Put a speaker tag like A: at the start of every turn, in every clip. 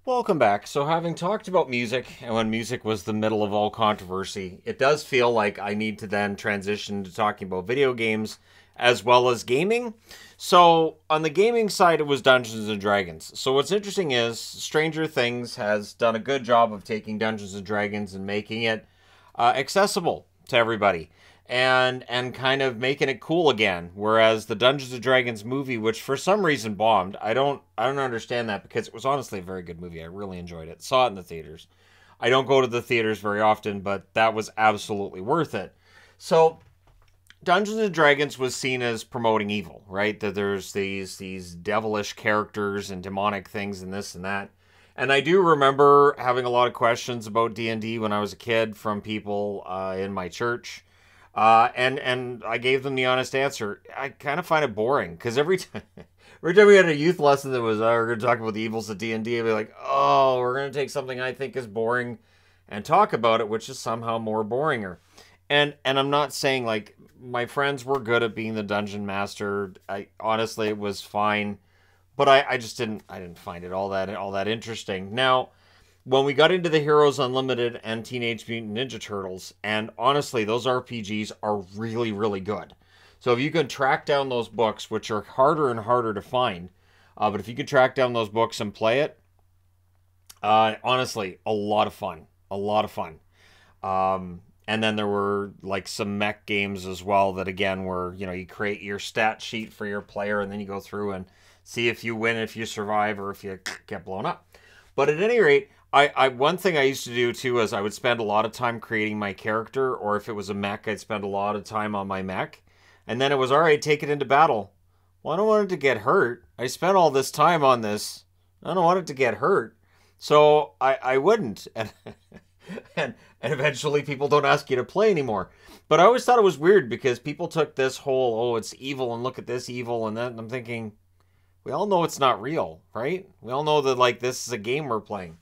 A: Welcome back. So, having talked about music, and when music was the middle of all controversy, it does feel like I need to then transition to talking about video games as well as gaming. So, on the gaming side, it was Dungeons and Dragons. So, what's interesting is Stranger Things has done a good job of taking Dungeons and Dragons and making it accessible to everybody and kind of making it cool again. Whereas the Dungeons and Dragons movie, which for some reason bombed, I don't understand that because it was honestly a very good movie. I really enjoyed it. Saw it in the theaters. I don't go to the theaters very often, but that was absolutely worth it. So Dungeons and Dragons was seen as promoting evil, right? That there's these devilish characters and demonic things and this and that. And I do remember having a lot of questions about D&D when I was a kid from people in my church. And I gave them the honest answer. I kind of find it boring because every time we had a youth lesson that was, we're going to talk about the evils of D&D, I'd be like, oh, we're going to take something I think is boring and talk about it, which is somehow more boringer. And I'm not saying like my friends were good at being the dungeon master. I honestly it was fine, but I just didn't find it all that interesting. Now, when we got into the Heroes Unlimited and Teenage Mutant Ninja Turtles, and honestly, those RPGs are really, really good. So if you can track down those books, which are harder and harder to find, but if you can track down those books and play it, honestly, a lot of fun. A lot of fun. And then there were like some mech games as well that again were, you create your stat sheet for your player and then you go through and see if you win, if you survive, or if you get blown up. But at any rate, I one thing I used to do too is I would spend a lot of time creating my character, or if it was a mech, I'd spend a lot of time on my mech. And then it was all right, take it into battle. Well, I don't want it to get hurt. I spent all this time on this. I don't want it to get hurt. So I wouldn't. And eventually people don't ask you to play anymore. But I always thought it was weird because people took this whole, oh, it's evil and look at this evil. And then I'm thinking, we all know it's not real, right? We all know that like this is a game we're playing.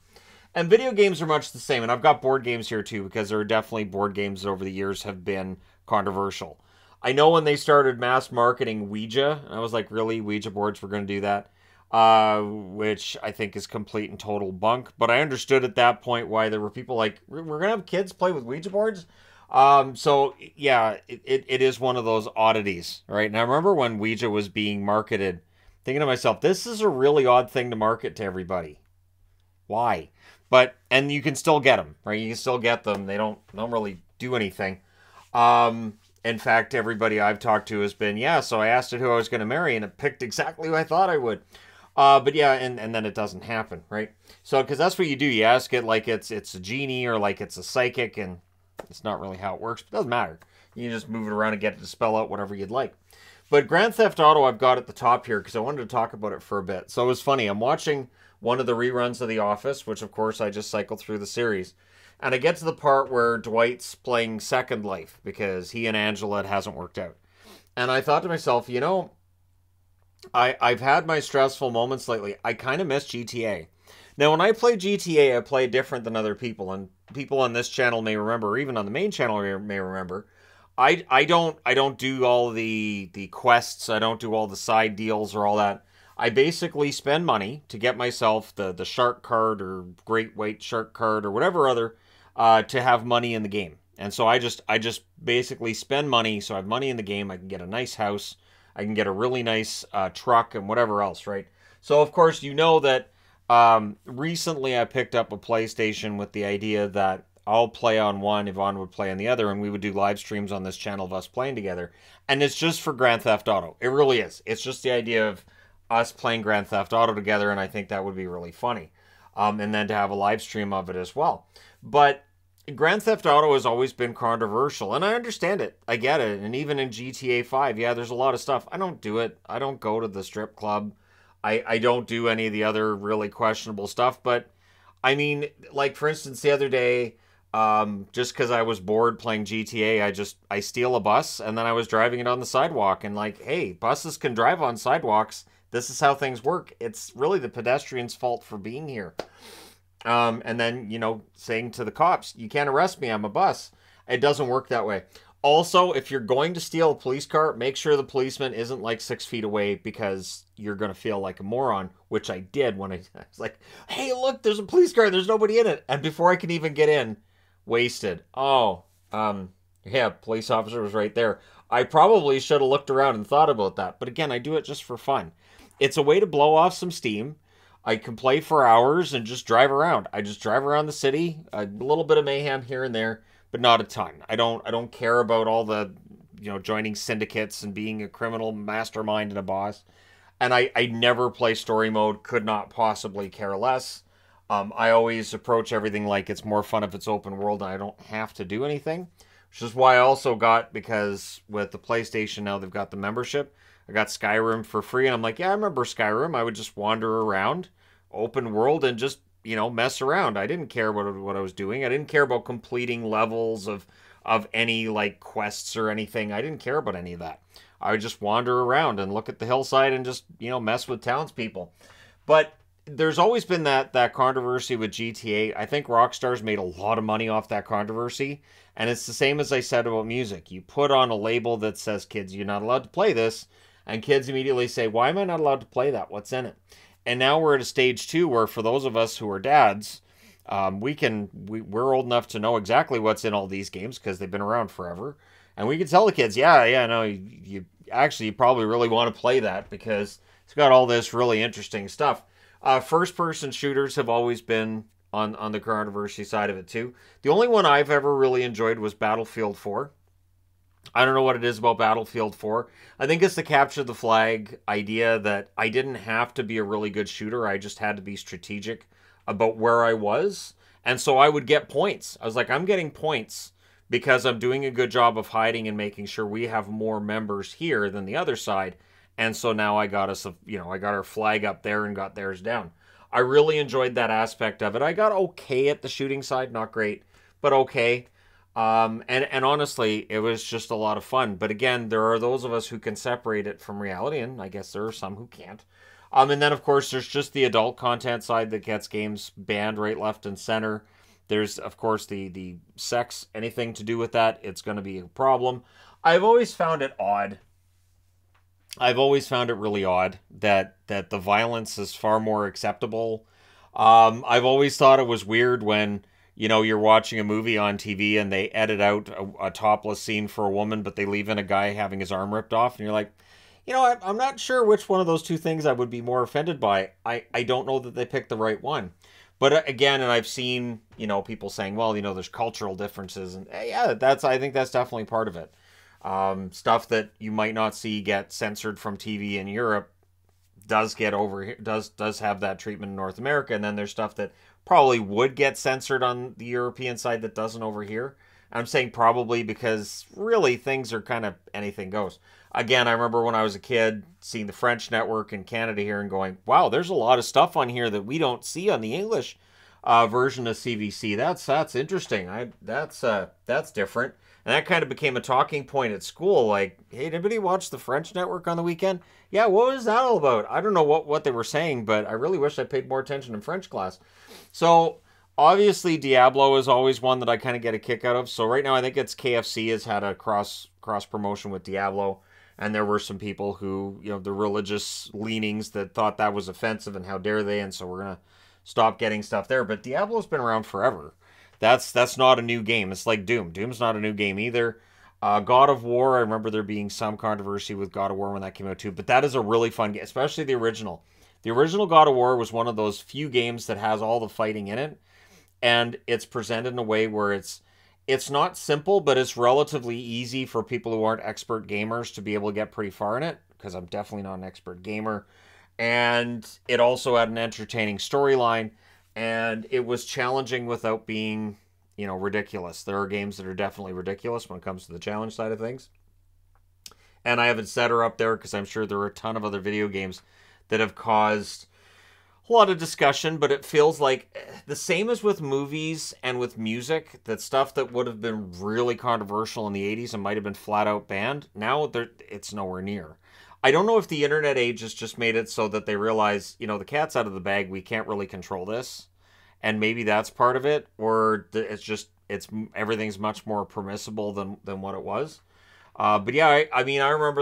A: And video games are much the same. And I've got board games here too, because there are definitely board games that over the years have been controversial. I know when they started mass marketing Ouija, I was like, really? Ouija boards were going to do that? Which I think is complete and total bunk. But I understood at that point why there were people like, we're going to have kids play with Ouija boards? So, yeah, it is one of those oddities, right? And I remember when Ouija was being marketed, thinking to myself, this is a really odd thing to market to everybody. Why? And you can still get them, right? You can still get them. They don't really do anything. In fact, everybody I've talked to has been, yeah, so I asked it who I was going to marry, and it picked exactly who I thought I would. But yeah, and then it doesn't happen, right? So, because that's what you do. You ask it like it's a genie or like it's a psychic, and it's not really how it works, but it doesn't matter. You can just move it around and get it to spell out whatever you'd like. But Grand Theft Auto I've got at the top here because I wanted to talk about it for a bit. So it was funny. I'm watching one of the reruns of The Office, which of course I just cycled through the series. And I get to the part where Dwight's playing Second Life because he and Angela, it hasn't worked out. And I thought to myself, I've had my stressful moments lately. I kind of miss GTA. Now, when I play GTA, I play different than other people. And people on this channel may remember, or even on the main channel may remember, I don't do all the quests. I don't do all the side deals or all that. I basically spend money to get myself the shark card or great white shark card or whatever other to have money in the game. And so I just basically spend money. So I have money in the game. I can get a nice house. I can get a really nice truck and whatever else, right? So of course you know that recently I picked up a PlayStation with the idea that I'll play on one, Yvonne would play on the other, and we would do live streams on this channel of us playing together. And it's just for Grand Theft Auto. It really is. It's just the idea of us playing Grand Theft Auto together, and I think that would be really funny. And then to have a live stream of it as well. But Grand Theft Auto has always been controversial, and I understand it. I get it. And even in GTA 5, yeah, there's a lot of stuff. I don't do it. I don't go to the strip club. I don't do any of the other really questionable stuff. But, I mean, like, for instance, the other day, just because I was bored playing GTA, I steal a bus, and then I was driving it on the sidewalk, and like, hey, buses can drive on sidewalks. This is how things work. It's really the pedestrian's fault for being here. And then, saying to the cops, you can't arrest me, I'm a bus. It doesn't work that way. Also, if you're going to steal a police car, make sure the policeman isn't like 6 feet away because you're going to feel like a moron, which I did when I was like, hey, look, there's a police car. There's nobody in it. And before I can even get in, wasted. Oh, yeah, police officer was right there. I probably should have looked around and thought about that. But again, I do it just for fun. It's a way to blow off some steam. I can play for hours and just drive around. I just drive around the city, a little bit of mayhem here and there, but not a ton. I don't care about all the, joining syndicates and being a criminal mastermind and a boss. And I never play story mode, could not possibly care less. I always approach everything like it's more fun if it's open world and I don't have to do anything. Which is why I also got, because with the PlayStation now they've got the membership, I got Skyrim for free and I'm like, yeah, I remember Skyrim. I would just wander around, open world, and just, mess around. I didn't care about what I was doing. I didn't care about completing levels of any like quests or anything. I didn't care about any of that. I would just wander around and look at the hillside and just, mess with townspeople. But there's always been that controversy with GTA. I think Rockstar's made a lot of money off that controversy. And it's the same as I said about music. You put on a label that says, kids, you're not allowed to play this. And kids immediately say, why am I not allowed to play that? What's in it? And now we're at a stage 2 where for those of us who are dads, we're old enough to know exactly what's in all these games because they've been around forever. And we can tell the kids, yeah, no, you actually probably really want to play that because it's got all this really interesting stuff. First-person shooters have always been on the controversy side of it too. The only one I've ever really enjoyed was Battlefield 4. I don't know what it is about Battlefield 4. I think it's the capture the flag idea that I didn't have to be a really good shooter. I just had to be strategic about where I was. And so I would get points. I was like, I'm getting points because I'm doing a good job of hiding and making sure we have more members here than the other side. And so now I got us, I got our flag up there and got theirs down. I really enjoyed that aspect of it. I got okay at the shooting side, not great, but okay. And honestly, it was just a lot of fun. But again, there are those of us who can separate it from reality, and I guess there are some who can't. And then, of course, there's just the adult content side that gets games banned right, left, and center. There's, of course, the sex, anything to do with that, it's going to be a problem. I've always found it odd. I've always found it really odd that the violence is far more acceptable. I've always thought it was weird when, you're watching a movie on TV and they edit out a topless scene for a woman, but they leave in a guy having his arm ripped off. And you're like, I'm not sure which one of those two things I would be more offended by. I don't know that they picked the right one. But again, and I've seen, people saying, well, there's cultural differences. And yeah, I think that's definitely part of it. Stuff that you might not see get censored from TV in Europe does get over here, does have that treatment in North America. And then there's stuff that probably would get censored on the European side that doesn't over here. I'm saying probably because really things are kind of anything goes. Again, I remember when I was a kid seeing the French network in Canada here and going, wow, there's a lot of stuff on here that we don't see on the English version of CVC. That's interesting. That's different. And that kind of became a talking point at school. Like, hey, anybody watch the French network on the weekend? Yeah, what was that all about? I don't know what they were saying, but I really wish I paid more attention in French class. So obviously Diablo is always one that I kind of get a kick out of. So right now I think it's KFC has had a cross promotion with Diablo. And there were some people who, the religious leanings that thought that was offensive and how dare they. And so we're going to stop getting stuff there. But Diablo's been around forever. That's not a new game. It's like Doom. Doom's not a new game either. God of War, I remember there being some controversy with God of War when that came out too. But that is a really fun game, especially the original. The original God of War was one of those few games that has all the fighting in it. And it's presented in a way where it's not simple, but it's relatively easy for people who aren't expert gamers to be able to get pretty far in it. Because I'm definitely not an expert gamer. And it also had an entertaining storyline. And it was challenging without being, ridiculous. There are games that are definitely ridiculous when it comes to the challenge side of things. And I haven't set her up there because I'm sure there are a ton of other video games that have caused a lot of discussion, but it feels like the same as with movies and with music, that stuff that would have been really controversial in the 80s and might have been flat out banned, now it's nowhere near. I don't know if the internet age has just made it so that they realize, the cat's out of the bag, we can't really control this. And maybe that's part of it, or it's just everything's much more permissible than what it was. But yeah, I mean, I remember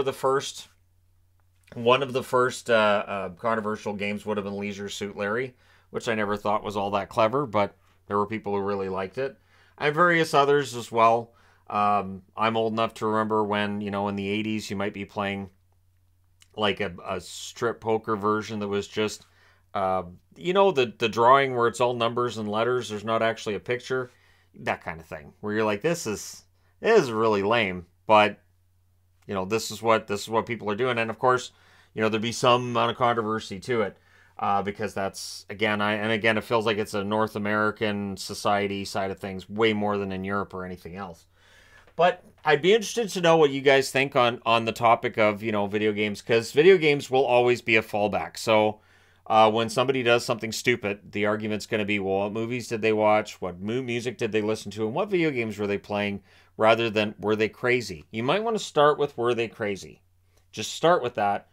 A: one of the first controversial games would have been Leisure Suit Larry, which I never thought was all that clever, but there were people who really liked it, and various others as well. I'm old enough to remember when, in the 80s, you might be playing like a strip poker version that was just, the drawing where it's all numbers and letters. There's not actually a picture, that kind of thing, where you're like, this is really lame, but this is what people are doing, and of course, there'd be some amount of controversy to it, because that's again, it feels like it's a North American society side of things way more than in Europe or anything else. But I'd be interested to know what you guys think on the topic of video games, because video games will always be a fallback. So when somebody does something stupid, the argument's going to be, well, what movies did they watch? What music did they listen to? And what video games were they playing? Rather than, were they crazy? You might want to start with, were they crazy? Just start with that.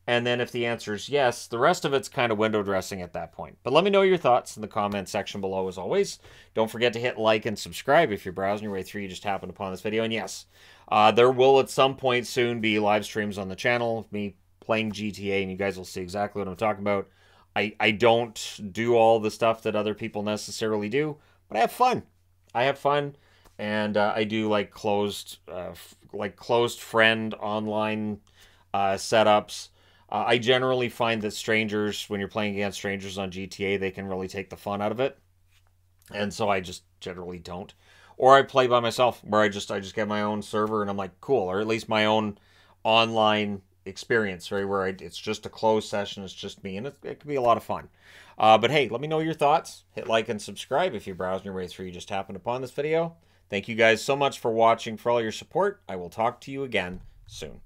A: And then if the answer is yes, the rest of it's kind of window dressing at that point. But let me know your thoughts in the comment section below as always. Don't forget to hit like and subscribe if you're browsing your way through, you just happened upon this video. And yes, there will at some point soon be live streams on the channel of me playing GTA, and you guys will see exactly what I'm talking about. I don't do all the stuff that other people necessarily do, but I have fun. And I do like closed friend online setups. I generally find that strangers, when you're playing against strangers on GTA, they can really take the fun out of it, and so I just generally don't. Or I play by myself, where I just get my own server, and I'm like, cool, or at least my own online experience, right, where it's just a closed session, it's just me, and it can be a lot of fun. But hey, let me know your thoughts. Hit like and subscribe if you're browsing your way through, you just happened upon this video. Thank you guys so much for watching, for all your support. I will talk to you again soon.